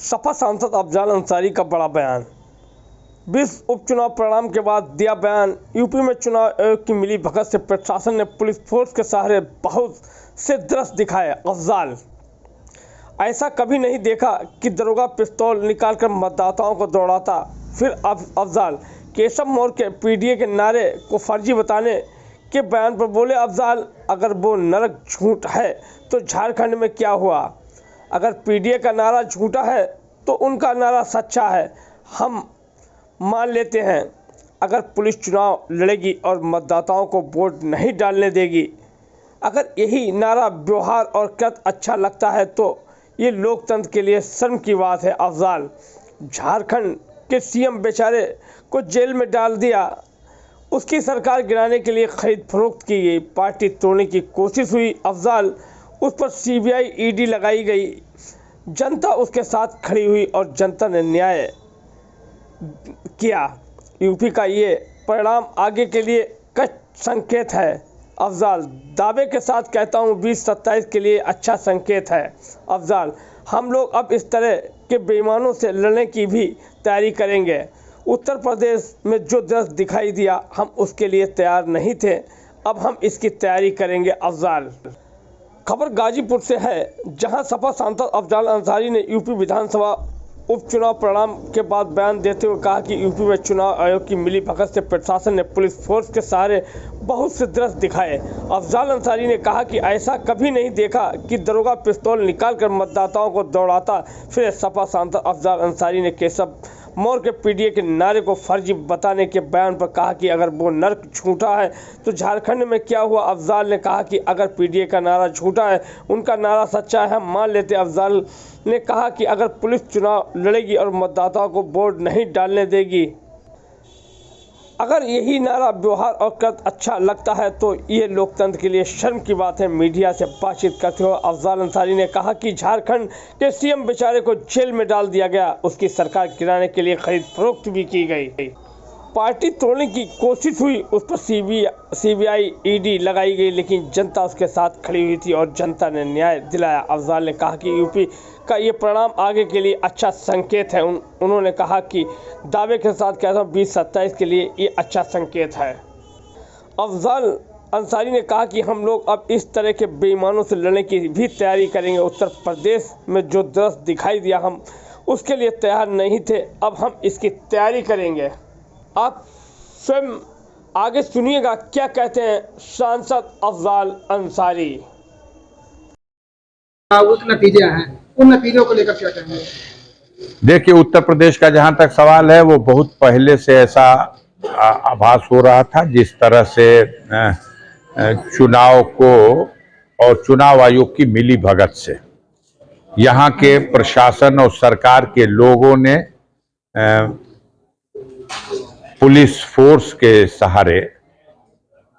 सपा सांसद अफजाल अंसारी का बड़ा बयान। 20 उपचुनाव परिणाम के बाद दिया बयान। यूपी में चुनाव आयोग की मिली भगत से प्रशासन ने पुलिस फोर्स के सहारे बहुत से दृश्य दिखाए। अफजाल, ऐसा कभी नहीं देखा कि दरोगा पिस्तौल निकालकर मतदाताओं को दौड़ाता। फिर अफजाल केशव मौर्य के पीडीए के नारे को फर्जी बताने के बयान पर बोले अफजाल, अगर वो नरक झूठ है तो झारखंड में क्या हुआ? अगर पीडीए का नारा झूठा है तो उनका नारा सच्चा है, हम मान लेते हैं। अगर पुलिस चुनाव लड़ेगी और मतदाताओं को वोट नहीं डालने देगी, अगर यही नारा, व्यवहार और कृत्य अच्छा लगता है तो ये लोकतंत्र के लिए शर्म की बात है। अफजाल, झारखंड के सीएम बेचारे को जेल में डाल दिया, उसकी सरकार गिराने के लिए खरीद फरोख्त की गई, पार्टी तोड़ने की कोशिश हुई। अफजाल, उस पर सीबीआई ईडी लगाई गई, जनता उसके साथ खड़ी हुई और जनता ने न्याय किया। यूपी का ये परिणाम आगे के लिए कष्ट संकेत है। अफजाल, दावे के साथ कहता हूँ 2027 के लिए अच्छा संकेत है। अफजाल, हम लोग अब इस तरह के बेईमानों से लड़ने की भी तैयारी करेंगे। उत्तर प्रदेश में जो दृश्य दिखाई दिया, हम उसके लिए तैयार नहीं थे, अब हम इसकी तैयारी करेंगे। अफजाल, खबर गाजीपुर से है, जहां सपा सांसद अफजाल अंसारी ने यूपी विधानसभा उपचुनाव परिणाम के बाद बयान देते हुए कहा कि यूपी में चुनाव आयोग की मिली भगत से प्रशासन ने पुलिस फोर्स के सहारे बहुत से दृश्य दिखाए। अफजाल अंसारी ने कहा कि ऐसा कभी नहीं देखा कि दरोगा पिस्तौल निकालकर मतदाताओं को दौड़ाता। फिर सपा सांसद अफजाल अंसारी ने केशव मौर्य के पीडीए के नारे को फर्जी बताने के बयान पर कहा कि अगर वो नरक झूठा है तो झारखंड में क्या हुआ? अफजाल ने कहा कि अगर पीडीए का नारा झूठा है, उनका नारा सच्चा है, हम मान लेते। अफजाल ने कहा कि अगर पुलिस चुनाव लड़ेगी और मतदाताओं को वोट नहीं डालने देगी, अगर यही नारा, व्यवहार और कृत्य अच्छा लगता है तो ये लोकतंत्र के लिए शर्म की बात है। मीडिया से बातचीत करते हुए अफजाल अंसारी ने कहा कि झारखंड के सीएम बेचारे को जेल में डाल दिया गया, उसकी सरकार गिराने के लिए खरीद फरोख्त भी की गई, पार्टी तोड़ने की कोशिश हुई, उस पर सीबीआई ईडी लगाई गई, लेकिन जनता उसके साथ खड़ी हुई थी और जनता ने न्याय दिलाया। अफजाल ने कहा कि यूपी का ये परिणाम आगे के लिए अच्छा संकेत है। उन्होंने कहा कि दावे के साथ कहता हूँ 2027 के लिए ये अच्छा संकेत है। अफजाल अंसारी ने कहा कि हम लोग अब इस तरह के बेईमानों से लड़ने की भी तैयारी करेंगे। उत्तर प्रदेश में जो दृश्य दिखाई दिया, हम उसके लिए तैयार नहीं थे, अब हम इसकी तैयारी करेंगे। आप स्वयं आगे सुनिएगा क्या कहते हैं सांसद अफजाल अंसारी। नतीजे हैं, उन नतीजों को लेकर क्या कहेंगे? देखिए, उत्तर प्रदेश का जहां तक सवाल है, वो बहुत पहले से ऐसा आभास हो रहा था। जिस तरह से चुनाव को और चुनाव आयोग की मिली भगत से यहाँ के प्रशासन और सरकार के लोगों ने पुलिस फोर्स के सहारे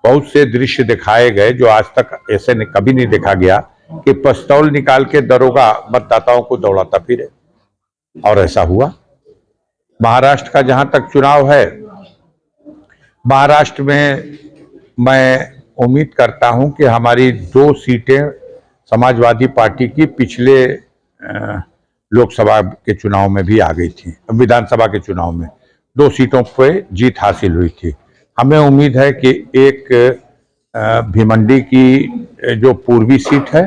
बहुत से दृश्य दिखाए गए जो आज तक ऐसे कभी नहीं देखा गया कि पिस्तौल निकाल के दरोगा मतदाताओं को दौड़ाता फिरे, और ऐसा हुआ। महाराष्ट्र का जहां तक चुनाव है, महाराष्ट्र में मैं उम्मीद करता हूं कि हमारी 2 सीटें समाजवादी पार्टी की पिछले लोकसभा के चुनाव में भी आ गई थी। विधानसभा के चुनाव में 2 सीटों पे जीत हासिल हुई थी। हमें उम्मीद है कि एक भिमंडी की जो पूर्वी सीट है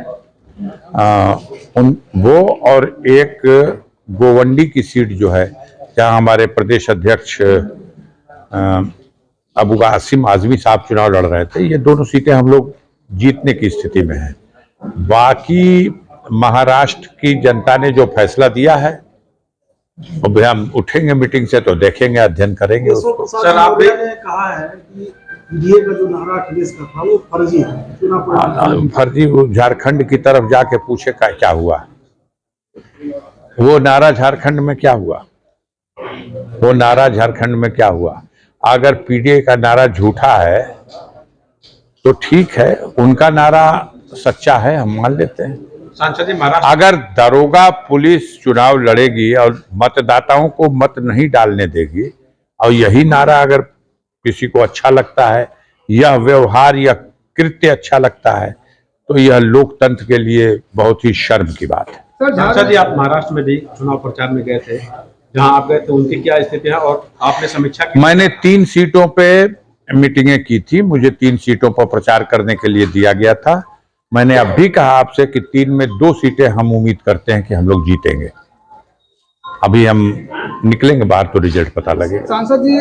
वो, और एक गोवंडी की सीट जो है, जहां हमारे प्रदेश अध्यक्ष अबू आसिम आजमी साहब चुनाव लड़ रहे थे, ये दोनों सीटें हम लोग जीतने की स्थिति में हैं। बाकी महाराष्ट्र की जनता ने जो फैसला दिया है, अब हम उठेंगे मीटिंग से तो देखेंगे, अध्ययन करेंगे उसको। सर, आपने कहा है कि पीडीए का जो नारा अखिलेश का था वो फर्जी है। फर्जी? झारखंड की तरफ जाके पूछे क्या हुआ? वो नारा झारखंड में क्या हुआ? वो नारा झारखंड में क्या हुआ? अगर पीडीए का नारा झूठा है तो ठीक है, उनका नारा सच्चा है, हम मान लेते हैं। अगर दरोगा पुलिस चुनाव लड़ेगी और मतदाताओं को मत नहीं डालने देगी, और यही नारा अगर किसी को अच्छा लगता है, यह व्यवहार या कृत्य अच्छा लगता है, तो यह लोकतंत्र के लिए बहुत ही शर्म की बात है। सांसद जी, आप महाराष्ट्र में भी चुनाव प्रचार में गए थे, जहां आप गए थे उनकी क्या स्थिति है और आपने समीक्षा की? मैंने 3 सीटों पे मीटिंगें की थी, मुझे 3 सीटों पर प्रचार करने के लिए दिया गया था। मैंने अब भी कहा आपसे कि 3 में 2 सीटें हम उम्मीद करते हैं कि हम लोग जीतेंगे। अभी हम निकलेंगे बाहर तो रिजल्ट पता लगेगा। सांसद जी,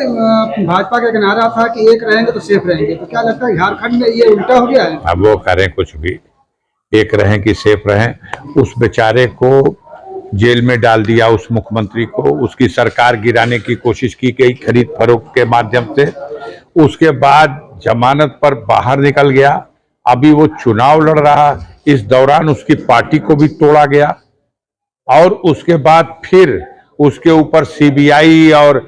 भाजपा का नारा था कि एक रहेंगे तो सेफ रहेंगे, तो क्या लगता है झारखंड में ये उल्टा हो गया है? अब वो करें कुछ भी, एक रहें कि सेफ रहें। उस बेचारे को जेल में डाल दिया, उस मुख्यमंत्री को, उसकी सरकार गिराने की कोशिश की गई खरीद फरोख्त के माध्यम से। उसके बाद जमानत पर बाहर निकल गया, अभी वो चुनाव लड़ रहा। इस दौरान उसकी पार्टी को भी तोड़ा गया और उसके बाद फिर उसके ऊपर सीबीआई और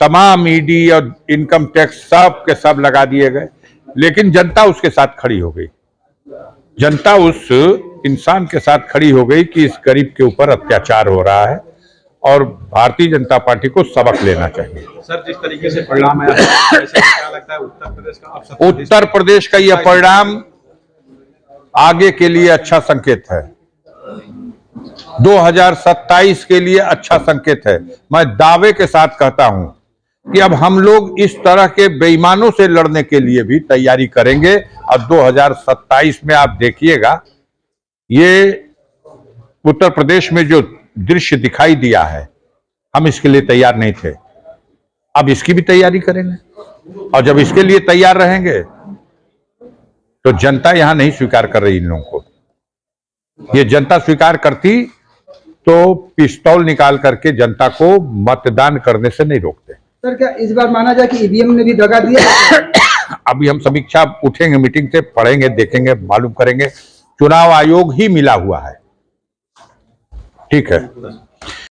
तमाम ईडी और इनकम टैक्स सब के सब लगा दिए गए। लेकिन जनता उसके साथ खड़ी हो गई, जनता उस इंसान के साथ खड़ी हो गई कि इस गरीब के ऊपर अत्याचार हो रहा है और भारतीय जनता पार्टी को सबक लेना चाहिए। सर, जिस तरीके से परिणाम आया, ऐसे क्या लगता है उत्तर प्रदेश का उत्तर प्रदेश का यह परिणाम आगे के लिए अच्छा संकेत है, 2027 के लिए अच्छा संकेत है। मैं दावे के साथ कहता हूं कि अब हम लोग इस तरह के बेईमानों से लड़ने के लिए भी तैयारी करेंगे और 2027 में आप देखिएगा, ये उत्तर प्रदेश में जो दृश्य दिखाई दिया है, हम इसके लिए तैयार नहीं थे, अब इसकी भी तैयारी करेंगे। और जब इसके लिए तैयार रहेंगे तो जनता यहां नहीं स्वीकार कर रही इन लोगों को। ये जनता स्वीकार करती तो पिस्तौल निकाल करके जनता को मतदान करने से नहीं रोकते। सर, क्या इस बार माना जाए कि ईवीएम ने भी दगा दिया? अभी हम समीक्षा उठेंगे, मीटिंग से पढ़ेंगे, देखेंगे, मालूम करेंगे। चुनाव आयोग ही मिला हुआ है, ठीक है।